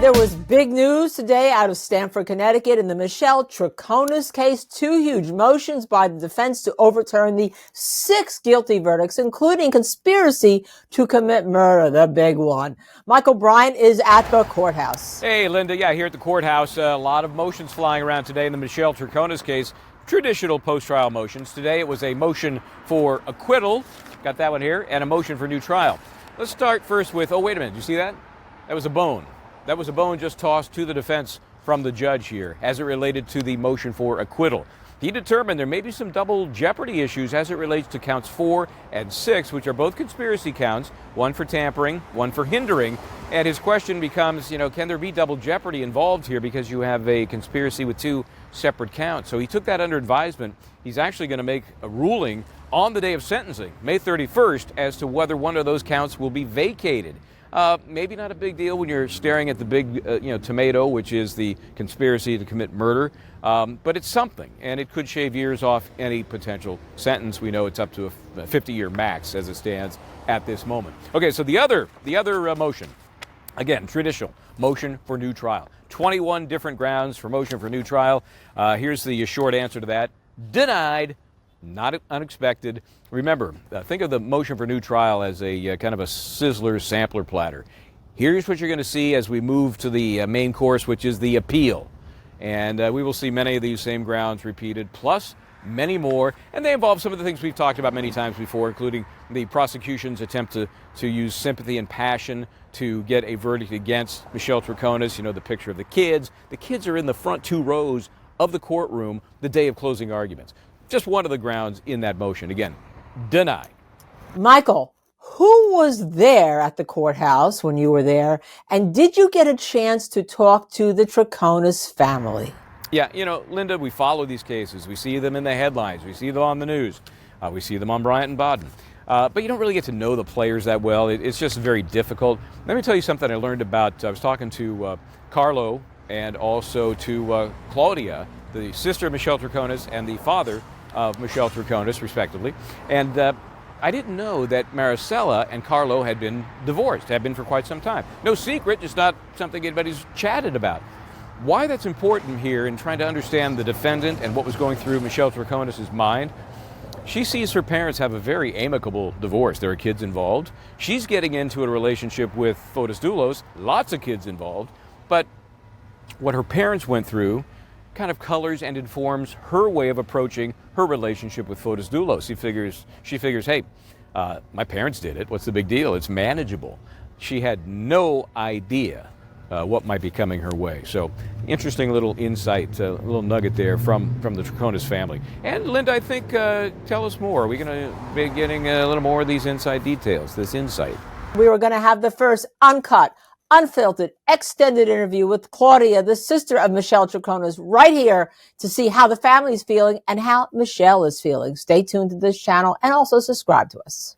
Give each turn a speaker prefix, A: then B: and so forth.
A: There was big news today out of Stamford, Connecticut in the Michelle Troconis case. 2 huge motions by the defense to overturn the 6 guilty verdicts, including conspiracy to commit murder, the big one. Michael Bryant is at the courthouse.
B: Hey, Linda. Yeah, here at the courthouse, a lot of motions flying around today in the Michelle Troconis case. Traditional post-trial motions. Today it was a motion for acquittal, got that one here, and a motion for new trial. Let's start first with, oh, wait a minute, you see that? That was a bone. That was a bone just tossed to the defense from the judge here as it related to the motion for acquittal. He determined there may be some double jeopardy issues as it relates to counts 4 and 6, which are both conspiracy counts, one for tampering, one for hindering. And his question becomes, can there be double jeopardy involved here because you have a conspiracy with 2 separate counts? So he took that under advisement. He's actually going to make a ruling on the day of sentencing, May 31st, as to whether one of those counts will be vacated. Maybe not a big deal when you're staring at the big, tomato, which is the conspiracy to commit murder. But it's something, and it could shave years off any potential sentence. We know it's up to a 50-year max as it stands at this moment. Okay, so the other motion, again, traditional motion for new trial. 21 different grounds for motion for new trial. Here's the short answer to that: denied. Not unexpected. Remember, think of the motion for new trial as a kind of a sizzler sampler platter. Here's what you're going to see as we move to the main course, which is the appeal. And we will see many of these same grounds repeated, plus many more. And they involve some of the things we've talked about many times before, including the prosecution's attempt to use sympathy and passion to get a verdict against Michelle Troconis. The picture of the kids. The kids are in the front 2 rows of the courtroom the day of closing arguments. Just one of the grounds in that motion. Again, denied.
A: Michael, who was there at the courthouse when you were there? And did you get a chance to talk to the Troconis family?
B: Yeah, Linda, we follow these cases. We see them in the headlines. We see them on the news. We see them on Bryant and Baden. But you don't really get to know the players that well. It's just very difficult. Let me tell you something I learned about. I was talking to Carlo and also to Claudia, the sister of Michelle Troconis and the father of Michelle Troconis, respectively. And I didn't know that Maricela and Carlo had been divorced, had been for quite some time. No secret, just not something anybody's chatted about. Why that's important here in trying to understand the defendant and what was going through Michelle Troconis' mind, she sees her parents have a very amicable divorce. There are kids involved. She's getting into a relationship with Fotis Doulos, lots of kids involved. But what her parents went through kind of colors and informs her way of approaching her relationship with Fotis Doulos. She figures, hey, my parents did it. What's the big deal? It's manageable. She had no idea what might be coming her way. So interesting little insight, a little nugget there from the Troconis family. And Linda, I think, tell us more. Are we going to be getting a little more of these inside details, this insight?
A: We were going to have the first uncut, unfiltered, extended interview with Claudia, the sister of Michelle Troconis, right here to see how the family is feeling and how Michelle is feeling. Stay tuned to this channel and also subscribe to us.